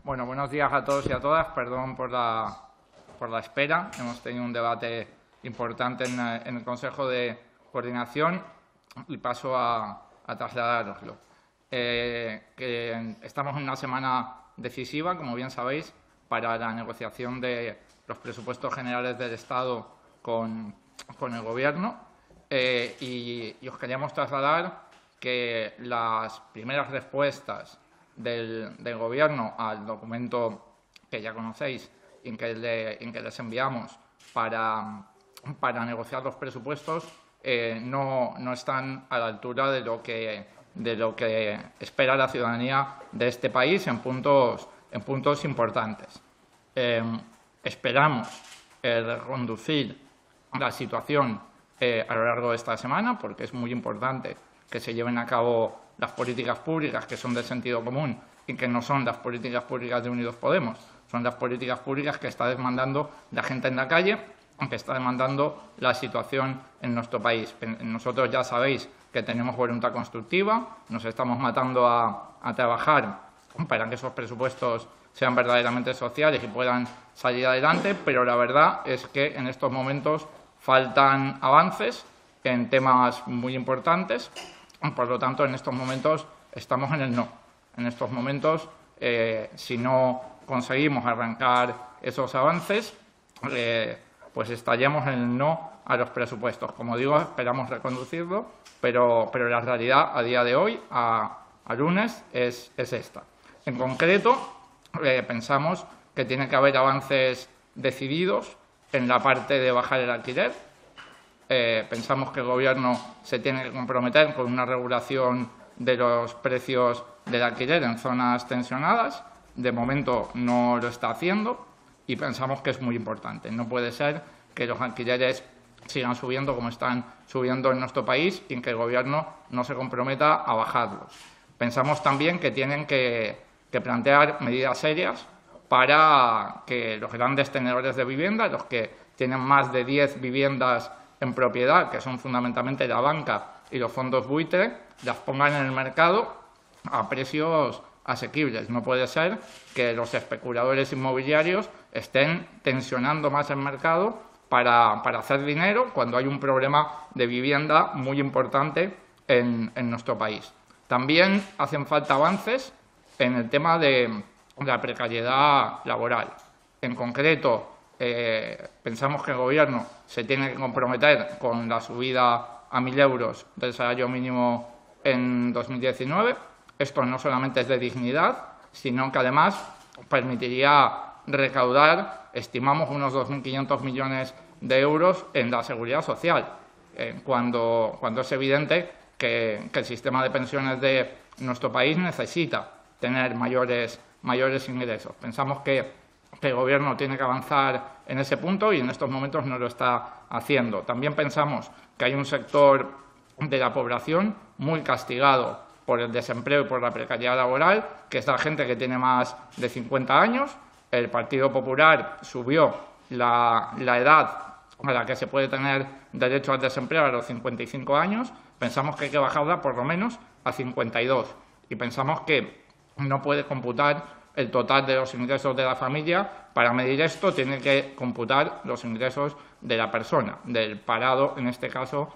Bueno, buenos días a todos y a todas. Perdón por la espera. Hemos tenido un debate importante en el Consejo de Coordinación y paso a trasladároslo. Que estamos en una semana decisiva, como bien sabéis, para la negociación de los presupuestos generales del Estado con el Gobierno y os queríamos trasladar que las primeras respuestas del Gobierno al documento que ya conocéis y en que les enviamos para negociar los presupuestos no están a la altura de lo que espera la ciudadanía de este país en puntos importantes. Esperamos reconducir la situación a lo largo de esta semana, porque es muy importante que se lleven a cabo las políticas públicas que son de sentido común y que no son las políticas públicas de Unidos Podemos, son las políticas públicas que está demandando la gente en la calle, que está demandando la situación en nuestro país. Nosotros ya sabéis que tenemos voluntad constructiva, nos estamos matando a trabajar para que esos presupuestos sean verdaderamente sociales y puedan salir adelante, pero la verdad es que en estos momentos faltan avances en temas muy importantes. Por lo tanto, en estos momentos estamos en el no. En estos momentos, si no conseguimos arrancar esos avances, pues estaríamos en el no a los presupuestos. Como digo, esperamos reconducirlo, pero la realidad a día de hoy, a lunes, es esta. En concreto, pensamos que tiene que haber avances decididos en la parte de bajar el alquiler. Pensamos que el Gobierno se tiene que comprometer con una regulación de los precios del alquiler en zonas tensionadas. De momento no lo está haciendo y pensamos que es muy importante. No puede ser que los alquileres sigan subiendo como están subiendo en nuestro país y que el Gobierno no se comprometa a bajarlos. Pensamos también que tienen que plantear medidas serias para que los grandes tenedores de vivienda, los que tienen más de 10 viviendas en propiedad, que son fundamentalmente la banca y los fondos buitre, las pongan en el mercado a precios asequibles. No puede ser que los especuladores inmobiliarios estén tensionando más el mercado para hacer dinero cuando hay un problema de vivienda muy importante en nuestro país. También hacen falta avances en el tema de la precariedad laboral. En concreto, pensamos que el Gobierno se tiene que comprometer con la subida a 1.000 euros del salario mínimo en 2019. Esto no solamente es de dignidad, sino que además permitiría recaudar, estimamos, unos 2.500 millones de euros en la seguridad social, cuando es evidente que el sistema de pensiones de nuestro país necesita tener mayores ingresos. Pensamos que el Gobierno tiene que avanzar en ese punto y en estos momentos no lo está haciendo. También pensamos que hay un sector de la población muy castigado por el desempleo y por la precariedad laboral, que es la gente que tiene más de 50 años. El Partido Popular subió la edad a la que se puede tener derecho al desempleo a los 55 años. Pensamos que hay que bajarla por lo menos a 52 y pensamos que no puede computar el total de los ingresos de la familia. Para medir esto tiene que computar los ingresos de la persona, del parado, en este caso,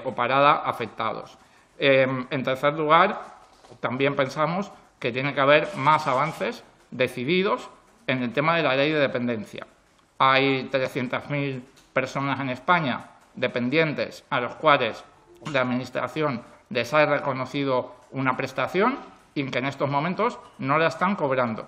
o parada afectados. En tercer lugar, también pensamos que tiene que haber más avances decididos en el tema de la ley de dependencia. Hay 300.000 personas en España dependientes a los cuales la Administración les ha reconocido una prestación y que en estos momentos no la están cobrando.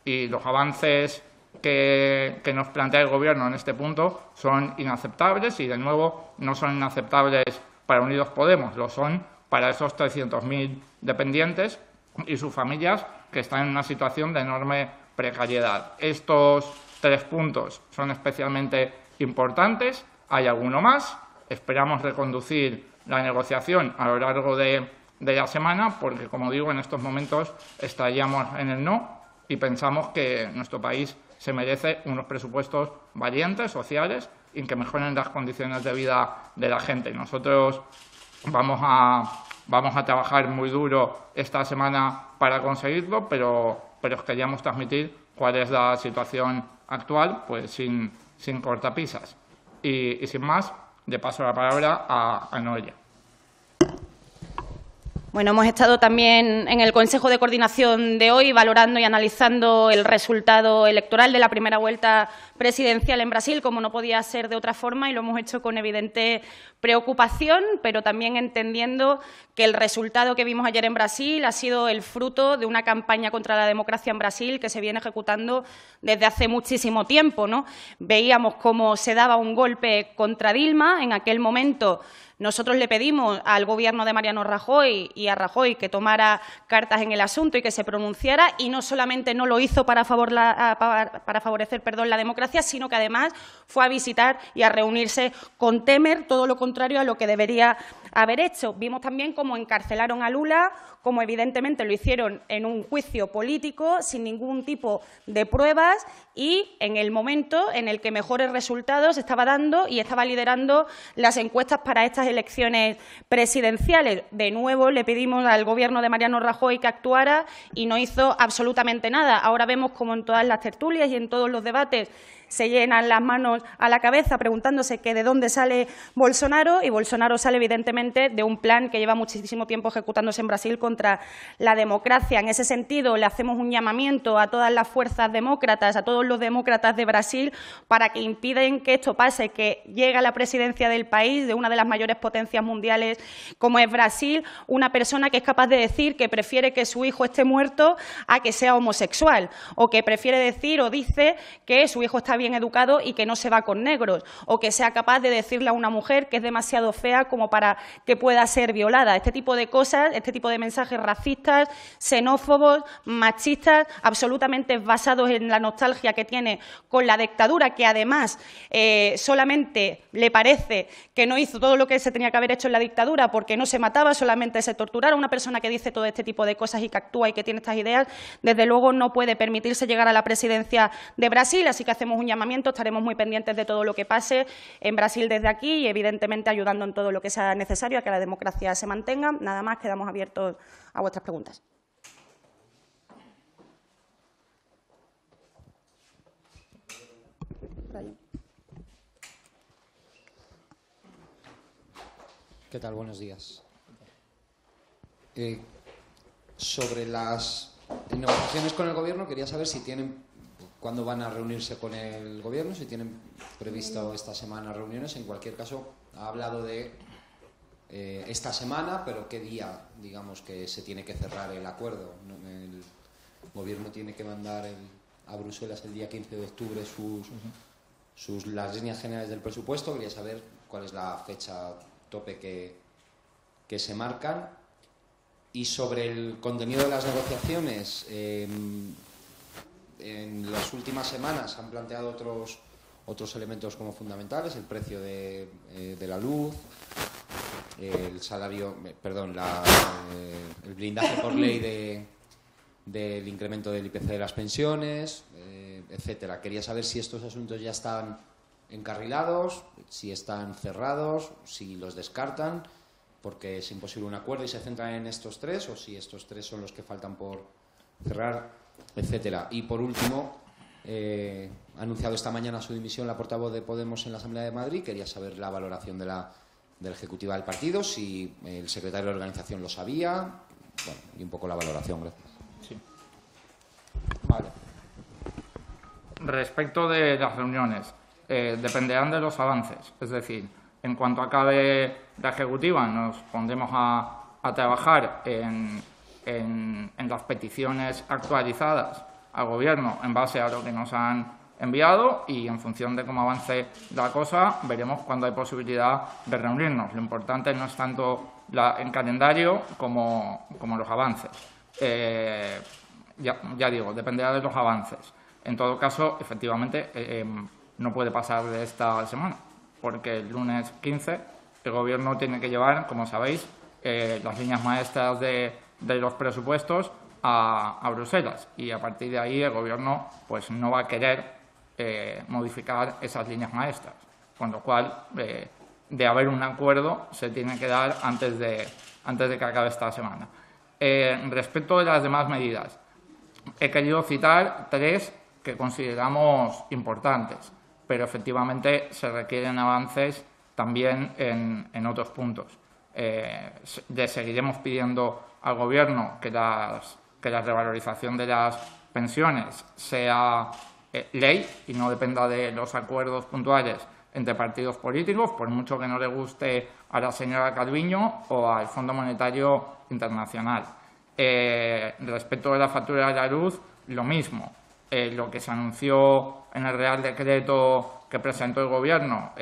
Y los avances que nos plantea el Gobierno en este punto son inaceptables y, de nuevo, no son inaceptables para Unidos Podemos, lo son para esos 300.000 dependientes y sus familias que están en una situación de enorme precariedad. Estos 3 puntos son especialmente importantes. Hay alguno más. Esperamos reconducir la negociación a lo largo de la semana porque, como digo, en estos momentos estaríamos en el no y pensamos que nuestro país se merece unos presupuestos valientes, sociales y que mejoren las condiciones de vida de la gente. Nosotros vamos a trabajar muy duro esta semana para conseguirlo, pero pero os queríamos transmitir cuál es la situación actual, pues sin cortapisas. Y sin más, le paso la palabra a Noelia. Bueno, hemos estado también en el Consejo de Coordinación de hoy valorando y analizando el resultado electoral de la primera vuelta presidencial en Brasil, como no podía ser de otra forma, y lo hemos hecho con evidente preocupación, pero también entendiendo que el resultado que vimos ayer en Brasil ha sido el fruto de una campaña contra la democracia en Brasil que se viene ejecutando desde hace muchísimo tiempo, ¿no? Veíamos cómo se daba un golpe contra Dilma. En aquel momento nosotros le pedimos al Gobierno de Mariano Rajoy y a Rajoy que tomara cartas en el asunto y que se pronunciara, y no solamente no lo hizo para favorecer la democracia, sino que además fue a visitar y a reunirse con Temer, todo lo contrario a lo que debería haber hecho. Vimos también cómo encarcelaron a Lula, como evidentemente lo hicieron en un juicio político, sin ningún tipo de pruebas, y en el momento en el que mejores resultados estaba dando y estaba liderando las encuestas para estas elecciones presidenciales. De nuevo le pedimos al Gobierno de Mariano Rajoy que actuara y no hizo absolutamente nada. Ahora vemos como en todas las tertulias y en todos los debates se llenan las manos a la cabeza preguntándose que de dónde sale Bolsonaro, y Bolsonaro sale evidentemente de un plan que lleva muchísimo tiempo ejecutándose en Brasil contra la democracia. En ese sentido, le hacemos un llamamiento a todas las fuerzas demócratas, a todos los demócratas de Brasil, para que impiden que esto pase, que llegue a la presidencia del país, de una de las mayores potencias mundiales como es Brasil, una persona que es capaz de decir que prefiere que su hijo esté muerto a que sea homosexual, o que prefiere decir o dice que su hijo está bien educado y que no se va con negros, o que sea capaz de decirle a una mujer que es demasiado fea como para que pueda ser violada. Este tipo de cosas, este tipo de mensajes racistas, xenófobos, machistas, absolutamente basados en la nostalgia que tiene con la dictadura, que además solamente le parece que no hizo todo lo que se tenía que haber hecho en la dictadura porque no se mataba, solamente se torturara. Una persona que dice todo este tipo de cosas y que actúa y que tiene estas ideas, desde luego no puede permitirse llegar a la presidencia de Brasil, así que hacemos un llamamiento, estaremos muy pendientes de todo lo que pase en Brasil desde aquí y, evidentemente, ayudando en todo lo que sea necesario a que la democracia se mantenga. Nada más, quedamos abiertos a vuestras preguntas. ¿Qué tal? Buenos días. Sobre las negociaciones con el Gobierno, quería saber si cuándo van a reunirse con el Gobierno, si tienen previsto esta semana reuniones. En cualquier caso, ha hablado de esta semana, pero ¿qué día, digamos, que se tiene que cerrar el acuerdo? El Gobierno tiene que mandar a Bruselas el día 15 de octubre las líneas generales del presupuesto. Quería saber cuál es la fecha tope que se marcan. Y sobre el contenido de las negociaciones, en las últimas semanas han planteado otros elementos como fundamentales: el precio de la luz, el salario, el blindaje por ley del incremento del IPC de las pensiones, etcétera. Quería saber si estos asuntos ya están encarrilados, si están cerrados, si los descartan porque es imposible un acuerdo y se centran en estos tres, o si estos tres son los que faltan por cerrar, etcétera. Y por último, ha anunciado esta mañana su dimisión la portavoz de Podemos en la Asamblea de Madrid. Quería saber la valoración de la ejecutiva del partido, si el secretario de la organización lo sabía, bueno, y un poco la valoración. Gracias. Sí. Vale. Respecto de las reuniones, dependerán de los avances. Es decir, en cuanto acabe la ejecutiva, nos pondremos a trabajar en las peticiones actualizadas al Gobierno en base a lo que nos han enviado, y en función de cómo avance la cosa veremos cuándo hay posibilidad de reunirnos. Lo importante no es tanto el calendario como los avances. Ya digo, dependerá de los avances. En todo caso, efectivamente, no puede pasar de esta semana, porque el lunes 15 el Gobierno tiene que llevar, como sabéis, las líneas maestras de los presupuestos a Bruselas, y a partir de ahí el Gobierno pues no va a querer modificar esas líneas maestras, con lo cual de haber un acuerdo se tiene que dar antes de que acabe esta semana. Respecto de las demás medidas, he querido citar 3 que consideramos importantes, pero efectivamente se requieren avances también en otros puntos. Seguiremos pidiendo al Gobierno que la revalorización de las pensiones sea ley y no dependa de los acuerdos puntuales entre partidos políticos, por mucho que no le guste a la señora Calviño o al Fondo Monetario Internacional. Respecto de la factura de la luz, lo mismo. Lo que se anunció en el Real Decreto que presentó el Gobierno,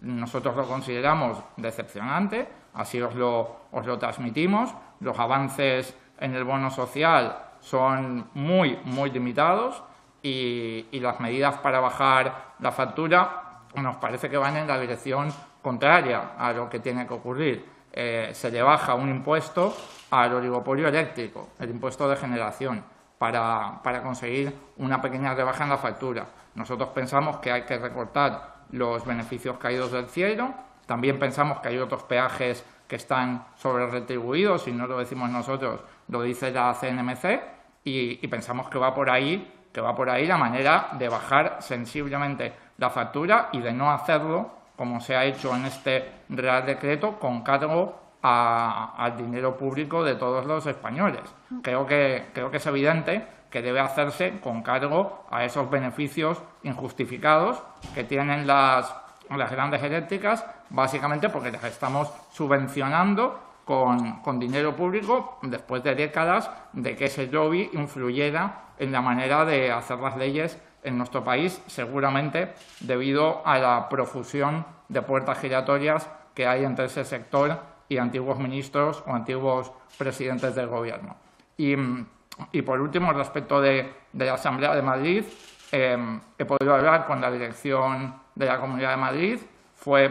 nosotros lo consideramos decepcionante, así os lo transmitimos. Los avances en el bono social son muy limitados y las medidas para bajar la factura nos parece que van en la dirección contraria a lo que tiene que ocurrir. Se le baja un impuesto al oligopolio eléctrico, el impuesto de generación, para conseguir una pequeña rebaja en la factura. Nosotros pensamos que hay que recortar los beneficios caídos del cielo. También pensamos que hay otros peajes que están sobre retribuidos, y no lo decimos nosotros, lo dice la CNMC, y pensamos que va por ahí la manera de bajar sensiblemente la factura y de no hacerlo, como se ha hecho en este Real Decreto, con cargo al dinero público de todos los españoles. Creo que es evidente que debe hacerse con cargo a esos beneficios injustificados que tienen las grandes eléctricas, básicamente porque las estamos subvencionando con dinero público después de décadas de que ese lobby influyera en la manera de hacer las leyes en nuestro país, seguramente debido a la profusión de puertas giratorias que hay entre ese sector y antiguos ministros o antiguos presidentes del Gobierno. Y por último, respecto de la Asamblea de Madrid, he podido hablar con la dirección de la Comunidad de Madrid. Fue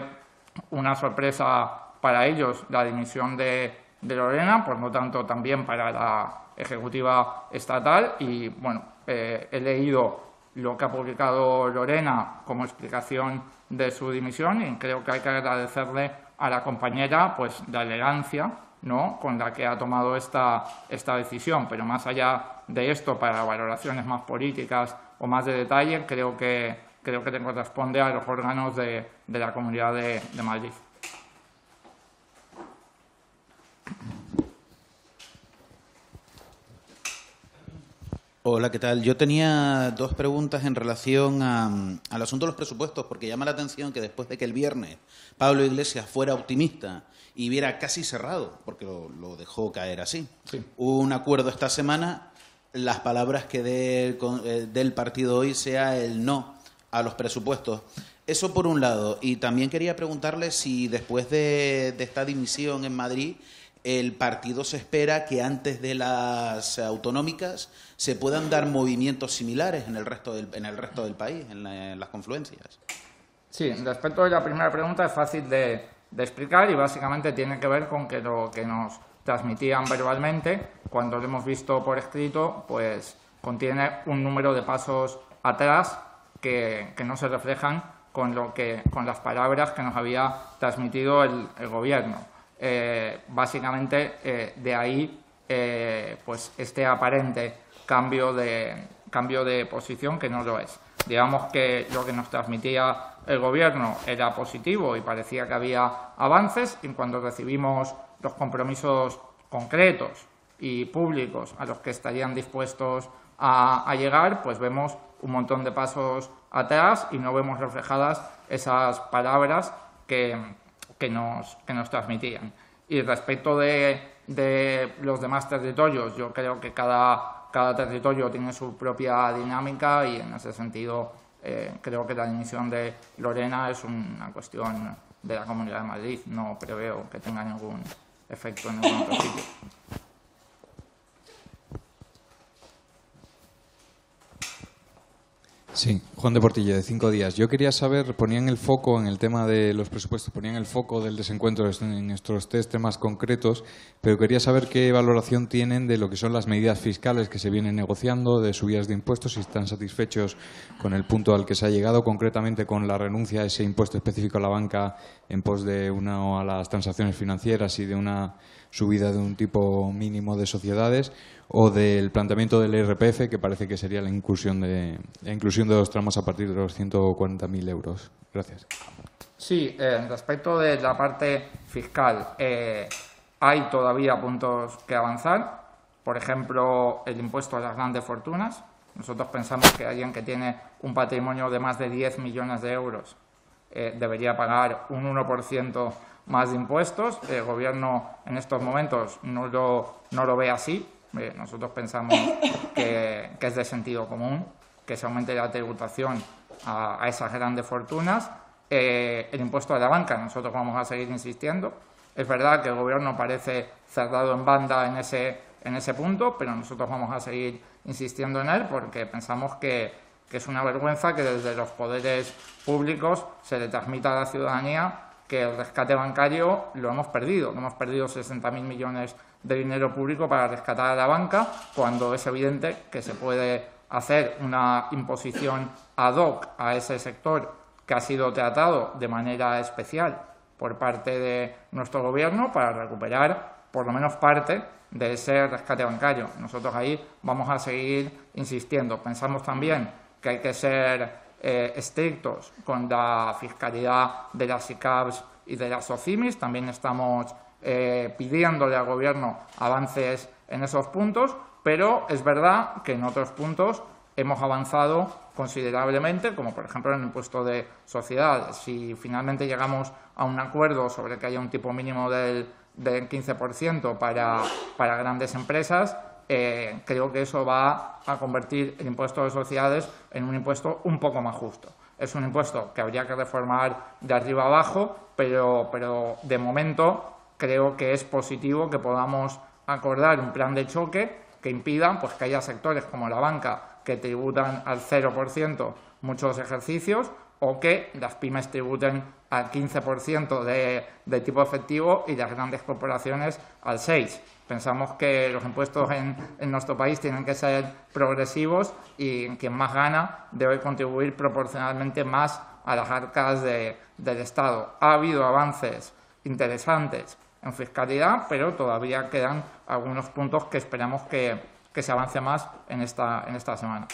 una sorpresa para ellos la dimisión de Lorena, por lo tanto también para la Ejecutiva Estatal. Y bueno, he leído lo que ha publicado Lorena como explicación de su dimisión y creo que hay que agradecerle a la compañera pues la elegancia, ¿no?, con la que ha tomado esta decisión. Pero más allá de esto, para valoraciones más políticas o más de detalle, creo que le corresponde a los órganos de la Comunidad de Madrid. Hola, ¿qué tal? Yo tenía 2 preguntas en relación al asunto de los presupuestos, porque llama la atención que después de que el viernes Pablo Iglesias fuera optimista y viera casi cerrado, porque lo dejó caer así, sí, un acuerdo esta semana, las palabras que dé del partido hoy sea el no a los presupuestos. Eso por un lado. Y también quería preguntarle si después de esta dimisión en Madrid, el partido se espera que antes de las autonómicas se puedan dar movimientos similares en el resto del país, en las confluencias. Sí, respecto de la primera pregunta es fácil de explicar y básicamente tiene que ver con que lo que nos transmitían verbalmente, cuando lo hemos visto por escrito, pues contiene un número de pasos atrás que no se reflejan con las palabras que nos había transmitido el Gobierno. Básicamente de ahí pues este aparente cambio de posición, que no lo es. Digamos que lo que nos transmitía el Gobierno era positivo y parecía que había avances, y cuando recibimos los compromisos concretos y públicos a los que estarían dispuestos a llegar, pues vemos un montón de pasos atrás y no vemos reflejadas esas palabras que nos transmitían. Y respecto de los demás territorios, yo creo que cada territorio tiene su propia dinámica y en ese sentido creo que la dimisión de Lorena es una cuestión de la Comunidad de Madrid. No preveo que tenga ningún efecto en ningún otro sitio. Sí, Juan de Portilla, de 5 días. Yo quería saber, ponían el foco en el tema de los presupuestos, ponían el foco del desencuentro en estos 3 temas concretos, pero quería saber qué valoración tienen de lo que son las medidas fiscales que se vienen negociando, de subidas de impuestos, si están satisfechos con el punto al que se ha llegado, concretamente con la renuncia a ese impuesto específico a la banca en pos de a las transacciones financieras y de una subida de un tipo mínimo de sociedades, o del planteamiento del IRPF, que parece que sería la inclusión de los tramos a partir de los 140.000 euros. Gracias. Sí, respecto de la parte fiscal, hay todavía puntos que avanzar. Por ejemplo, el impuesto a las grandes fortunas. Nosotros pensamos que alguien que tiene un patrimonio de más de 10 millones de euros debería pagar un 1% más de impuestos. El Gobierno en estos momentos no lo ve así. Nosotros pensamos que es de sentido común que se aumente la tributación a esas grandes fortunas. El impuesto a la banca, nosotros vamos a seguir insistiendo. Es verdad que el Gobierno parece cerrado en banda en ese punto, pero nosotros vamos a seguir insistiendo en él porque pensamos que es una vergüenza que desde los poderes públicos se le transmita a la ciudadanía que el rescate bancario lo hemos perdido. Hemos perdido 60.000 millones de dinero público para rescatar a la banca, cuando es evidente que se puede hacer una imposición ad hoc a ese sector que ha sido tratado de manera especial por parte de nuestro Gobierno para recuperar por lo menos parte de ese rescate bancario. Nosotros ahí vamos a seguir insistiendo. Pensamos también que hay que ser estrictos con la fiscalidad de las SICAVs y de las SOCIMIs. También estamos pidiéndole al Gobierno avances en esos puntos, pero es verdad que en otros puntos hemos avanzado considerablemente, como por ejemplo en el impuesto de sociedades. Si finalmente llegamos a un acuerdo sobre que haya un tipo mínimo del 15% para grandes empresas, creo que eso va a convertir el impuesto de sociedades en un impuesto un poco más justo. Es un impuesto que habría que reformar de arriba abajo, pero de momento creo que es positivo que podamos acordar un plan de choque que impida pues, que haya sectores como la banca que tributan al 0% muchos ejercicios, o que las pymes tributen al 15% de tipo efectivo y las grandes corporaciones al 6%. Pensamos que los impuestos en nuestro país tienen que ser progresivos y quien más gana debe contribuir proporcionalmente más a las arcas del Estado. Ha habido avances interesantes en fiscalidad, pero todavía quedan algunos puntos que esperamos que se avance más en esta semana.